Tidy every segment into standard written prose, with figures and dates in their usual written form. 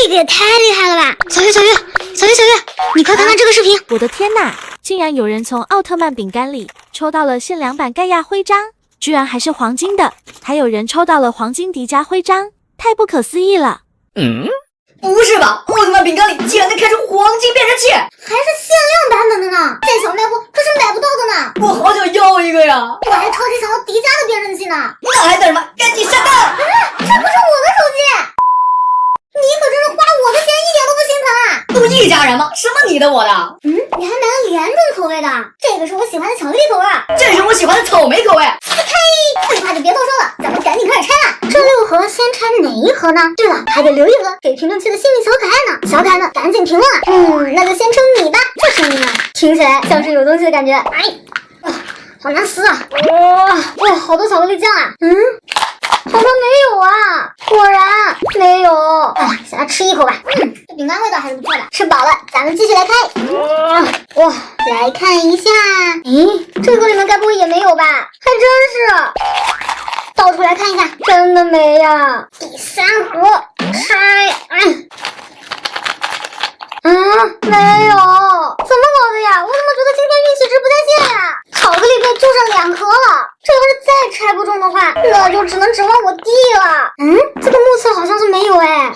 这个也太厉害了吧！小月，你快看看这个视频！我的天哪，竟然有人从奥特曼饼干里抽到了限量版盖亚徽章，居然还是黄金的，还有人抽到了黄金迪迦徽章，太不可思议了！不是吧？奥特曼饼干里竟然能开出黄金变身器，还是限量版本的呢，在小卖部可是买不到的呢。我好想要一个呀！我还超级想要迪迦的变身器呢。那还等什么？赶紧下单！这不是我的手机！你可真是花我的钱一点都不心疼啊！不一家人吗？什么你的我的？你还买了2种口味的，这个是我喜欢的巧克力口味，这是我喜欢的草莓口味。废话就别多说了，咱们赶紧开始拆了。这6盒先拆哪一盒呢？对了，还得留一个给评论区的幸运小可爱呢。小可爱们赶紧评论啊！那就先称你吧。这声音啊，听起来像是有东西的感觉。好难撕啊！哇，好多巧克力酱啊！好像没有啊，果然没有。先来吃一口吧。这饼干味道还是不错的。吃饱了，咱们继续来开。哇，来看一下，这个里面该不会也没有吧？还真是。倒出来看一下，真的没呀。第3盒拆，没有，怎么搞的呀？我怎么觉得今天运气值不在线呀？巧克力片就剩2颗了，这要是再拆不中的话，那就只能指望我弟了。这个目测好像是没有哎。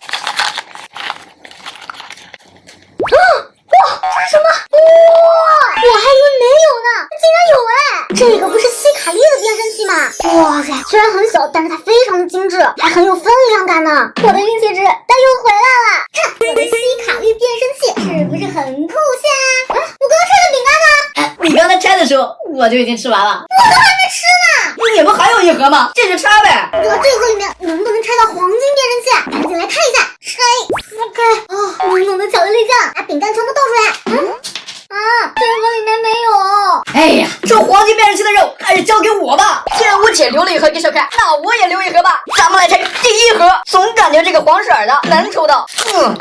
这是什么？我还以为没有呢，竟然有哎！这个不是希卡丽的变身器吗？哇塞，虽然很小，但是它非常的精致，还很有分量感呢。我的运气值它又回来了，我的希卡丽变身器是不是很酷炫？我刚刚拆的饼干呢？你刚才拆的时候我就已经吃完了，我都还没吃呢。你们还有1盒吗？继续拆呗。这盒里面能不能拆到黄金变身器？赶紧来看一下，拆撕开。浓浓的巧克力酱，把饼干全部倒出来。这盒里面没有。哎呀，这黄金变身器的任务还是交给我吧。既然我姐留了1盒给小可爱，那我也留1盒吧。咱们来拆第1盒。总感觉这个黄色的难抽到。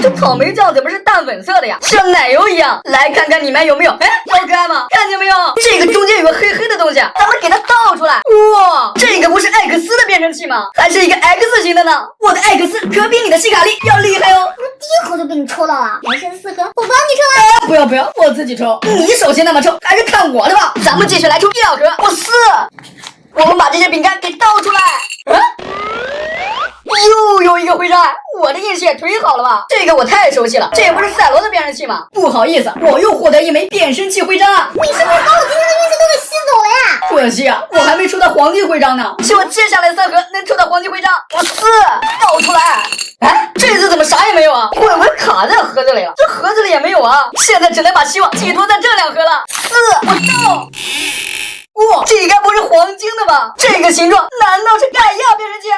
这草莓酱怎么是淡粉色的呀？像奶油一样。来看看里面有没有。小可爱们看见没有？这个中间有个黑黑的东西，咱们给它倒出来。哇，这个不是艾克斯的变身器吗？还是一个 X 型的呢。我的艾克斯可比你的希卡丽要厉害哦。我第1盒就被你抽到了，还剩4盒，我帮你抽啊。不要，我自己抽。你手气那么臭，还是看我的吧。咱们继续来抽第2盒，我撕。我们把这些饼干给倒出来。又有一个徽章，我的运气也忒好了吧？这个我太熟悉了，这不是赛罗的变身器吗？不好意思，我又获得1枚变身器徽章啊！你是不是把我今天的运气都给吸走了呀？可惜啊，我还没抽到黄金徽章呢。希望接下来3盒能抽到黄金徽章。我撕，倒出来。这次怎么啥也没有啊？会不会卡在盒子里了？这盒子里也没有啊！现在只能把希望寄托在这2盒了。撕，我倒。哇，这该不是黄金的吧？这个形状难道是盖亚变身器？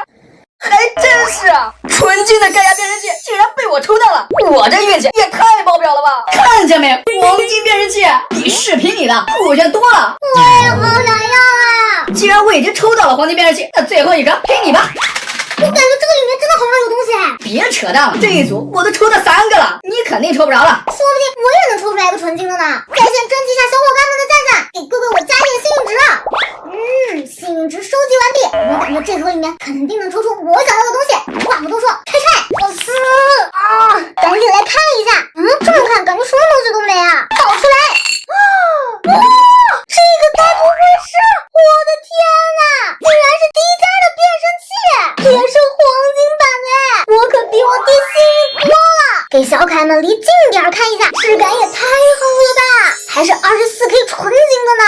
还真是啊！纯金的盖亚变身器竟然被我抽到了，我这运气也太爆表了吧！看见没，黄金变身器比视频里的酷炫多了。我也好想要啊！既然我已经抽到了黄金变身器，那最后1个给你吧。我感觉这个里面真的好像有东西。别扯淡了，这一组我都抽到3个了，你肯定抽不着了。说不定我也能抽出来一个纯金的呢。在线征集一下小伙伴们的赞赞，给哥哥我加点幸运值。幸运值收集完毕，我感觉这盒里面肯定能抽出我想要的东西。话不多说，开拆！我撕赶紧来看一下。这么看感觉什么东西都没啊。倒出来。这个该不会是……我的天哪，竟然是迪迦的变身器，也是黄金版的。我可比我弟幸运多了。给小可爱们离近点看一下，质感也太好了吧，还是24K 纯金的呢。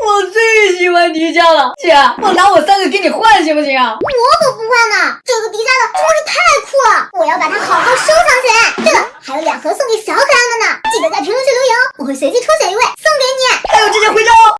我最喜欢迪迦了，姐，我拿我3个给你换行不行啊？我可不换呢，这个迪迦的真是太酷了，我要把它好好收藏起来。对了，